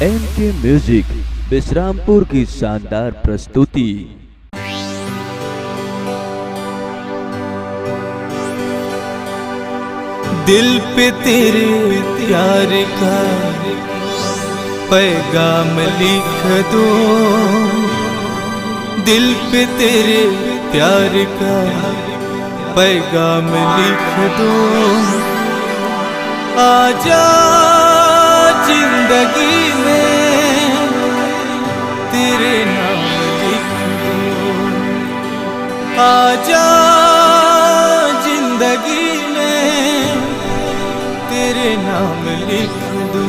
एनके music Vishrampur की शानदार प्रस्तुति। दिल पे तेरे प्यार का पैगाम लिख दो, दिल पे तेरे प्यार का पैगाम लिख दो। आजा जिंदगी में तेरे नाम लिख दो, आजा जिंदगी में तेरे नाम लिख दो।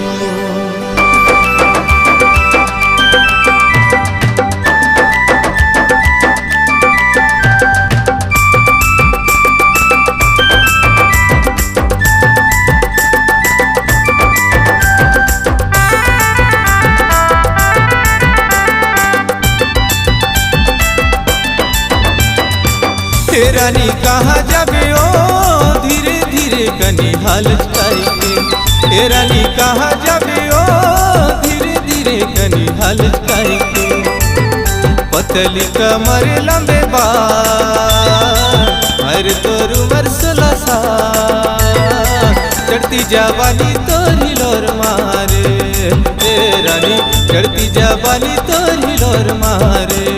रानी कहाँ जाबे ओ धीरे धीरे कनी हालत करके, रानी कहाँ जाबे ओ धीरे धीरे कनी हालत करके। पतली कमर लंबे बाल हर तोर उमर 16 साल, चढ़ती जवानी तोर हिलोर मारे रानी, चढ़ती जवानी तोर हिलोर मारे।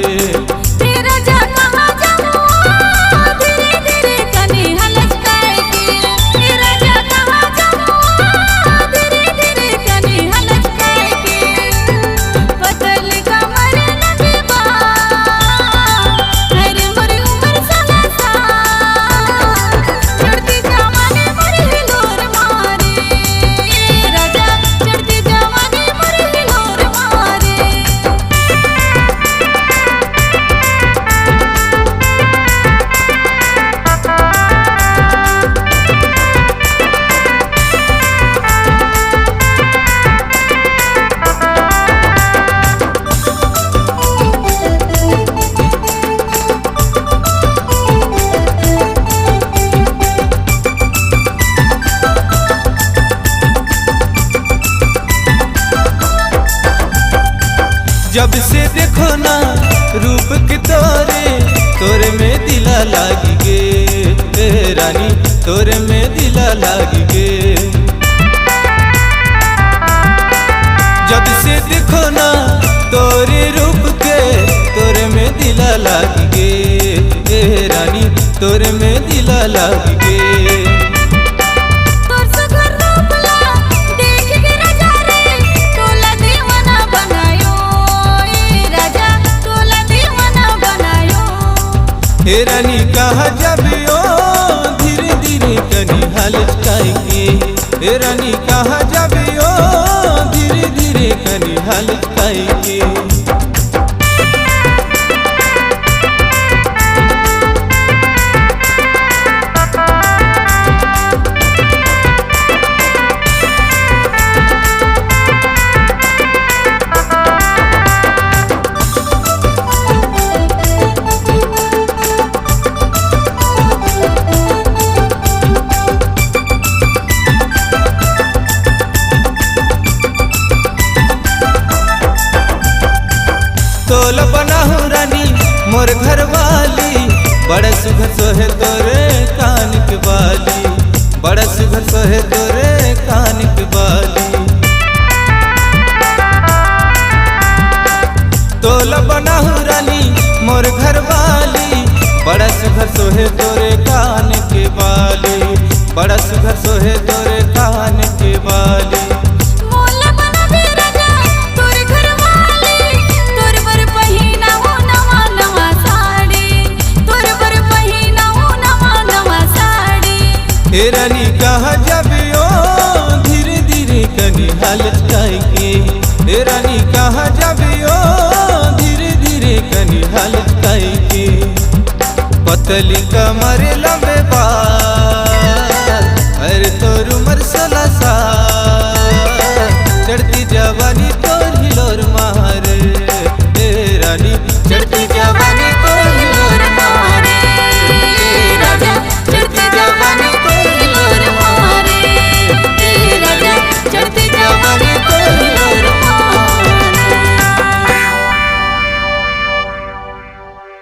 जब से देखो ना रूप के तोरे में दिला लागी गे रानी, तोरे में दिला लागी गे। जब से देखो ना तोरे रूप के तोरे में दिला लागी गे रानी, तोरे में दिला लागी गे। रानी कहाँ जाबे ओ धीरे धीरे कनी हालत करके, रानी कहाँ जाबे ओ धीरे धीरे कनी हालत करके। तोल बनाहू रानी मोर घर वाली, बड़ा सुघर सोहे तोरे कान के बाली, बड़ा सुघर सोहे तोरे कान के बाली। तोल बनाहू रानी मोर घर वाली, बड़ा सुघर सोहे तोरे कान के बाली, बड़ा सुघर सोहे तोरे कान के बाली। रानी कहाँ जाबे ओ धीरे धीरे कनी हालत करके, रानी कहाँ जाबे ओ धीरे धीरे कनी हालत करके। पतली कमर लंबे बाल हर तोर उमर 16 साल, चढ़ती